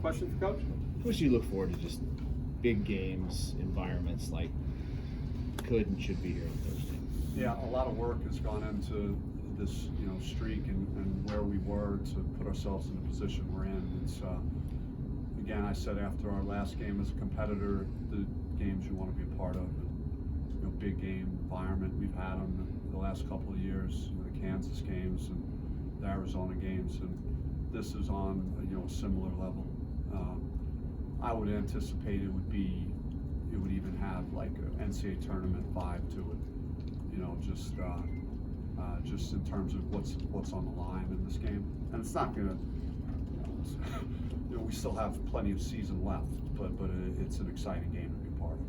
Question for Coach? What do you look forward to just big games, environments like could and should be here on Thursday? Yeah, a lot of work has gone into this, streak and where we were to put ourselves in the position we're in. It's again, I said after our last game as a competitor, the games you want to be a part of. Big game environment. We've had them the last couple of years, the Kansas games and the Arizona games, and this is on a similar level. I would anticipate it would even have like an NCAA tournament vibe to it. Just in terms of what's on the line in this game, and it's not gonna. We still have plenty of season left, but it's an exciting game to be a part of.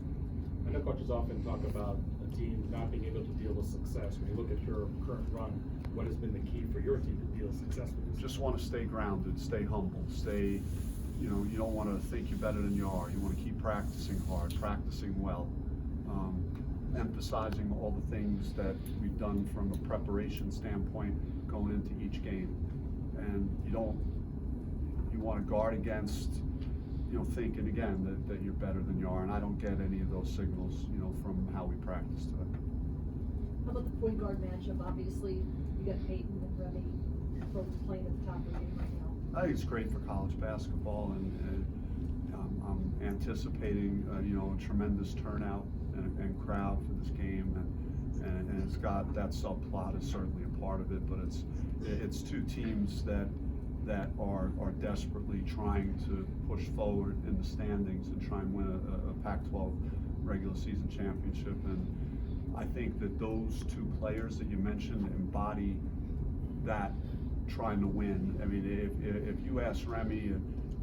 I know coaches often talk about a team not being able to deal with success. When you look at your current run, what has been the key for your team to deal with success with this? Just want to stay grounded, stay humble, stay. You don't want to think you're better than you are. You want to keep practicing hard, practicing well, emphasizing all the things that we've done from a preparation standpoint going into each game. And you want to guard against, thinking again that you're better than you are. And I don't get any of those signals, from how we practice today. How about the point guard matchup? Obviously, you got Peyton and Remy both playing at the top of the game right now. I think it's great for college basketball, and I'm anticipating a tremendous turnout and crowd for this game, and it's got that subplot is certainly a part of it, but it's two teams that are desperately trying to push forward in the standings and try and win a Pac-12 regular season championship. And I think that those two players that you mentioned embody that trying to win. I mean, if you ask Remy,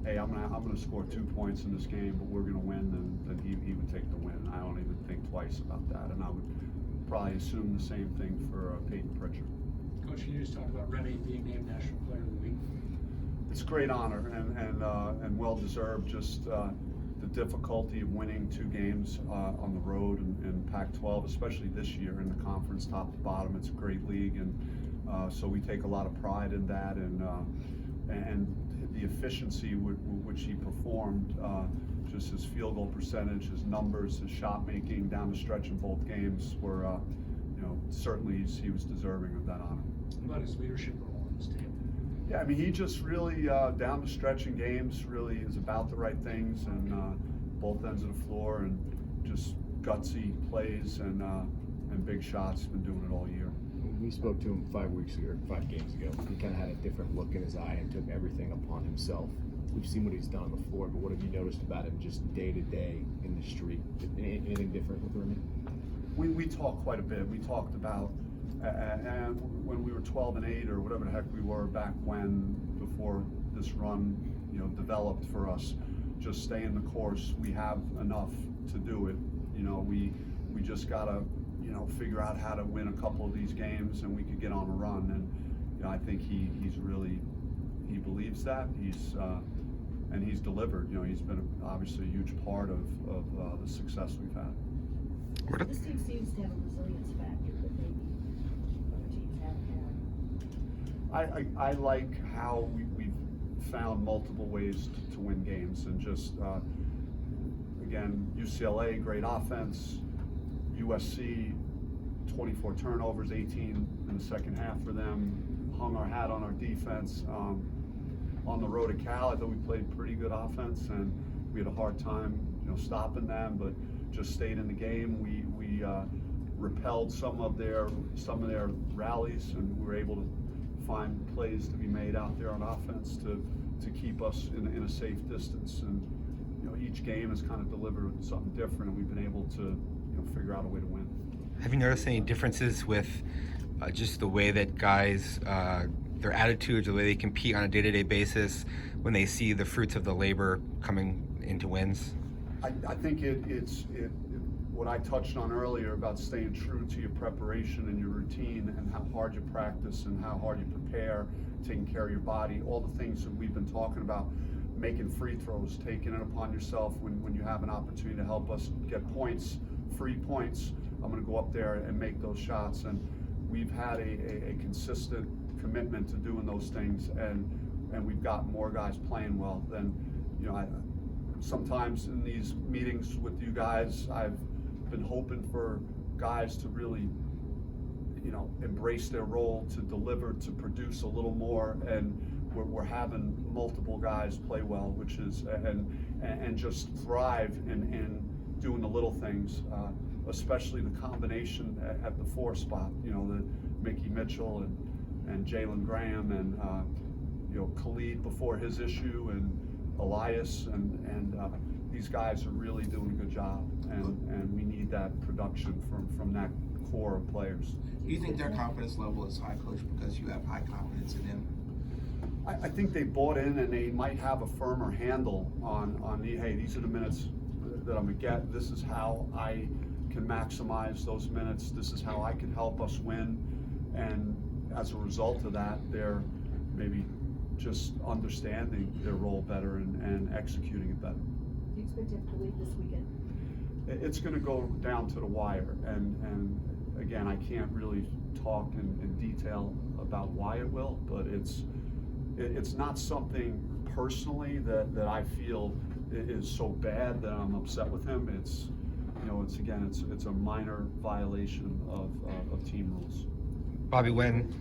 hey, I'm gonna score 2 points in this game, but we're gonna win, then he would take the win. I don't even think twice about that, and I would probably assume the same thing for Peyton Pritchard. Coach, can you just talk about Remy being named National Player of the Week? It's a great honor and well deserved. Just the difficulty of winning 2 games on the road in Pac-12, especially this year in the conference, top to bottom. It's a great league, and so we take a lot of pride in that. And the efficiency with which he performed, just his field goal percentage, his numbers, his shot making down the stretch in both games were, certainly he was deserving of that honor. What about his leadership role on this team? Yeah, I mean, he just really, down the stretch in games, really is about the right things, and both ends of the floor, and just gutsy plays and big shots. He's been doing it all year. We spoke to him 5 games ago. He kind of had a different look in his eye and took everything upon himself. We've seen what he's done on the floor, but what have you noticed about him just day to day in the street? Anything different with Remy? We talked quite a bit. We talked about and when we were 12-8 or whatever the heck we were back when, before this run, developed for us, just stay in the course. We have enough to do it. We just gotta, figure out how to win a couple of these games, and we could get on a run. And I think he believes that. And he's delivered. He's been obviously a huge part of the success we've had. This team seems to have a resilience factor that maybe other teams haven't had. I like how we've found multiple ways to win games, and just again, UCLA, great offense. USC, 24 turnovers, 18 in the second half for them. Hung our hat on our defense. On the road at Cal, I thought we played pretty good offense, and we had a hard time, stopping them, but just stayed in the game. We repelled some of their rallies, and we were able to find plays to be made out there on offense to keep us in a safe distance. And each game has kind of delivered something different, and we've been able to figure out a way to win. Have you noticed any differences with just the way that guys, their attitudes, the way they compete on a day-to-day basis when they see the fruits of the labor coming into wins? I think it's what I touched on earlier about staying true to your preparation and your routine, and how hard you practice and how hard you prepare, taking care of your body, all the things that we've been talking about, making free throws, taking it upon yourself when you have an opportunity to help us get points, free points. I'm going to go up there and make those shots, and we've had a consistent commitment to doing those things, and and we've got more guys playing well, then, you know, sometimes in these meetings with you guys, I've been hoping for guys to really, you know, embrace their role, to deliver, to produce a little more, and we're having multiple guys play well, which is, and just thrive in doing the little things, especially the combination at the 4 spot, you know, the Mickey Mitchell and Jalen Graham and, you know, Khalid before his issue, and Elias, and these guys are really doing a good job, and we need that production from that core of players. Do you think their confidence level is high, Coach, because you have high confidence in them? I think they bought in, and they might have a firmer handle on hey, these are the minutes that I'm gonna get. This is how I can maximize those minutes. This is how I can help us win. And as a result of that, they're maybe just understanding their role better and executing it better. Do you expect to have to lead this weekend? It's going to go down to the wire, and again, I can't really talk in detail about why it will, but it's not something personally that I feel is so bad that I'm upset with him. It's, you know, it's a minor violation of team rules. Bobby, when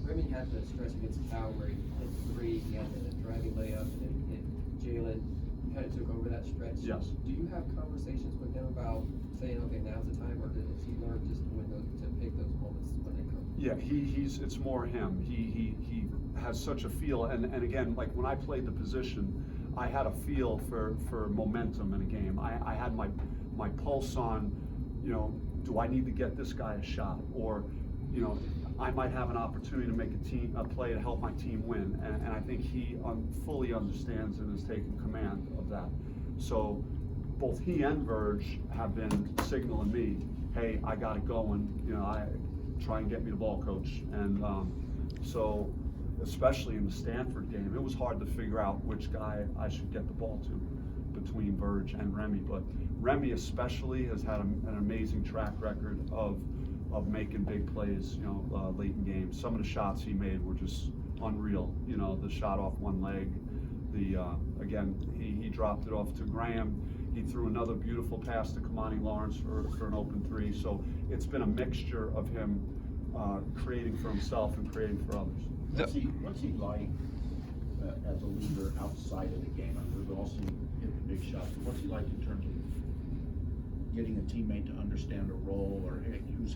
Remy had the stretch against Cal where he hit 3, he had the driving layup, and then he hit Jalen, he kind of took over that stretch. Yes. Do you have conversations with him about saying, okay, now's the time, or does he learn just to pick those moments when they come? Yeah, it's more him. He has such a feel, and again, like when I played the position, I had a feel for momentum in a game. I had my pulse on, you know, do I need to get this guy a shot, or, you know, I might have an opportunity to make a play to help my team win, and I think he fully understands and is taking command of that. So both he and Verge have been signaling me, hey, I got it going, you know, I try and get me the ball, coach. And so especially in the Stanford game, it was hard to figure out which guy I should get the ball to between Verge and Remy, but Remy especially has had an amazing track record of making big plays, you know, late in games. Some of the shots he made were just unreal. You know, the shot off one leg, again, he dropped it off to Graham. He threw another beautiful pass to Kamani Lawrence for an open 3. So it's been a mixture of him creating for himself and creating for others. What's he like as a leader outside of the game? I mean, we've all seen him hit the big shots, but what's he like in terms of getting a teammate to understand a role, or hey, here's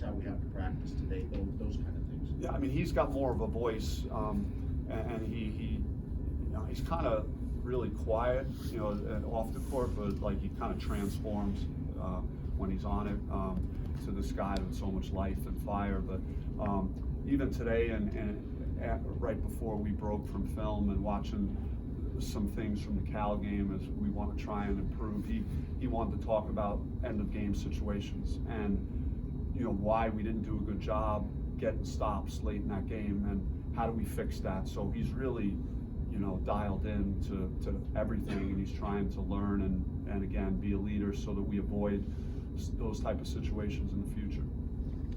how we have to practice today, those kind of things? Yeah, I mean, he's got more of a voice, and he you know, he's kind of really quiet, you know, off the court, but like he kind of transforms when he's on it to this guy with so much life and fire. But even today, and right before we broke from film and watching some things from the Cal game as we want to try and improve, he wanted to talk about end of game situations and, you know, why we didn't do a good job getting stops late in that game and how do we fix that. So he's really, you know, dialed in to everything, and he's trying to learn and again be a leader so that we avoid those type of situations in the future.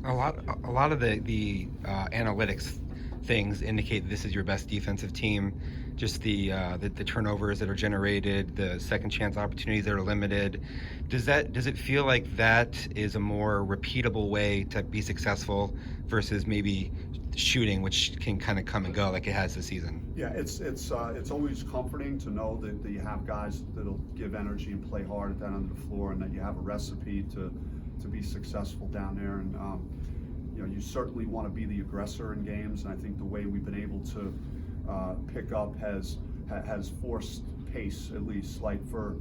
a lot of the analytics things indicate this is your best defensive team. Just the turnovers that are generated, the second chance opportunities that are limited. Does it feel like that is a more repeatable way to be successful versus maybe shooting, which can kind of come and go like it has this season? Yeah, it's always comforting to know that you have guys that'll give energy and play hard at that end of the floor, and that you have a recipe to be successful down there. And you know, you certainly want to be the aggressor in games, and I think the way we've been able to pick up has forced pace, at least. Like for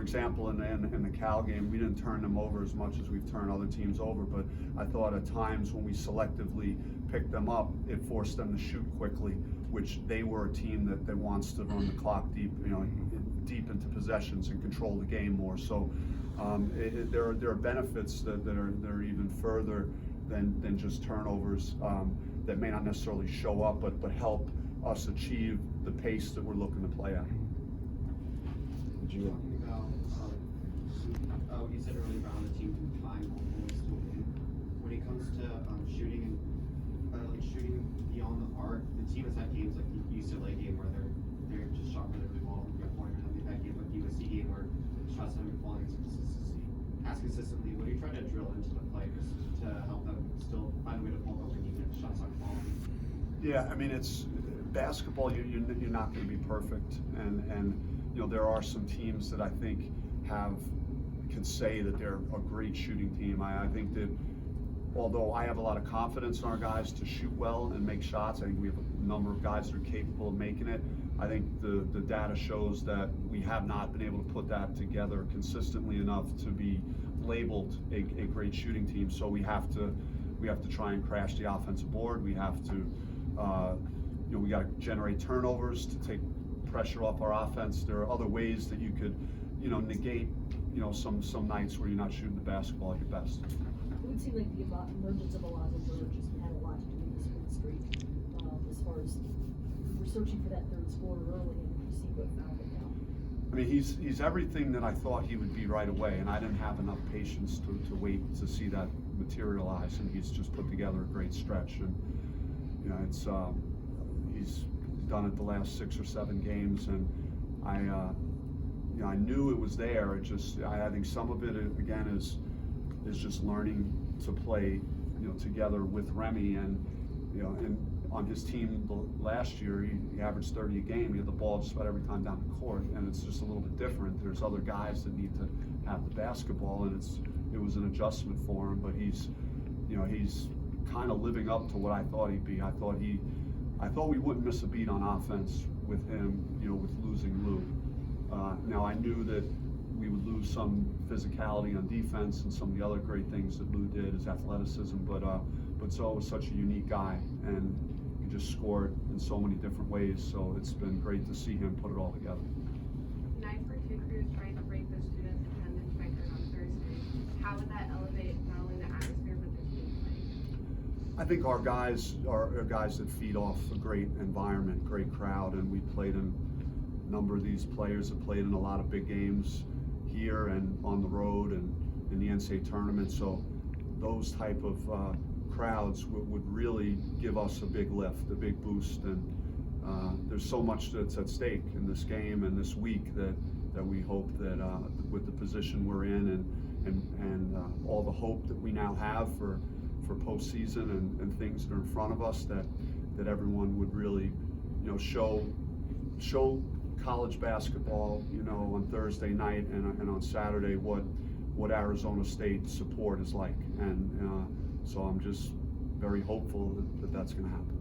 example, in the Cal game, we didn't turn them over as much as we've turned other teams over, but I thought at times when we selectively picked them up, it forced them to shoot quickly, which they were a team that wants to run the clock deep, you know, deep into possessions and control the game more. So there are benefits that are even further than just turnovers that may not necessarily show up, but help us achieve the pace that we're looking to play at. You said earlier on the team can find goals. When it comes to shooting and about like shooting beyond the arc. The team has had games like the UCLA game where they're just shot really, really well and get pointer, and they've had games like the USC game where shots haven't been falling as consistently. What are you trying to drill into the players to help them still find a way to pull the win even if the shots aren't falling? Yeah, I mean, it's basketball. You're not going to be perfect, and you know there are some teams that I think can say that they're a great shooting team. I think that although I have a lot of confidence in our guys to shoot well and make shots, I think we have a number of guys that are capable of making it. I think the data shows that we have not been able to put that together consistently enough to be labeled a great shooting team. So we have to try and crash the offensive board. We have to we got to generate turnovers to take pressure off our offense. There are other ways that you could negate some nights where you're not shooting the basketball at your best. It would seem like the emergence of Alonzo Burgess had a lot to do with this win streak, as far as we're searching for that third scorer early, and you see what found it now. I mean, he's everything that I thought he would be right away, and I didn't have enough patience to wait to see that materialize, and he's just put together a great stretch, and it's he's done it the last 6 or 7 games, and I knew it was there. I think some of it again is just learning to play together with Remy, and on his team last year he averaged 30 a game. He had the ball just about every time down the court, and it's just a little bit different. There's other guys that need to have the basketball, and it was an adjustment for him, but he's kind of living up to what I thought he'd be. I thought we wouldn't miss a beat on offense with him, with losing Lou. Now I knew that we would lose some physicality on defense and some of the other great things that Lou did, his athleticism, but Zoe was such a unique guy, and he just scored in so many different ways, so it's been great to see him put it all together. Nice for 2 crews trying to break the student attendance record on Thursday. How would that elevate not only the atmosphere but the team play? I think our guys are guys that feed off a great environment, great crowd, and we played in a number of these players have played in a lot of big games here and on the road and in the NCAA tournament, so those type of crowds would really give us a big lift, a big boost, and there's so much that's at stake in this game and this week that we hope that with the position we're in and all the hope that we now have for postseason and things that are in front of us, that everyone would really show college basketball on Thursday night and on Saturday what Arizona State support is like, and so I'm just very hopeful that that's going to happen.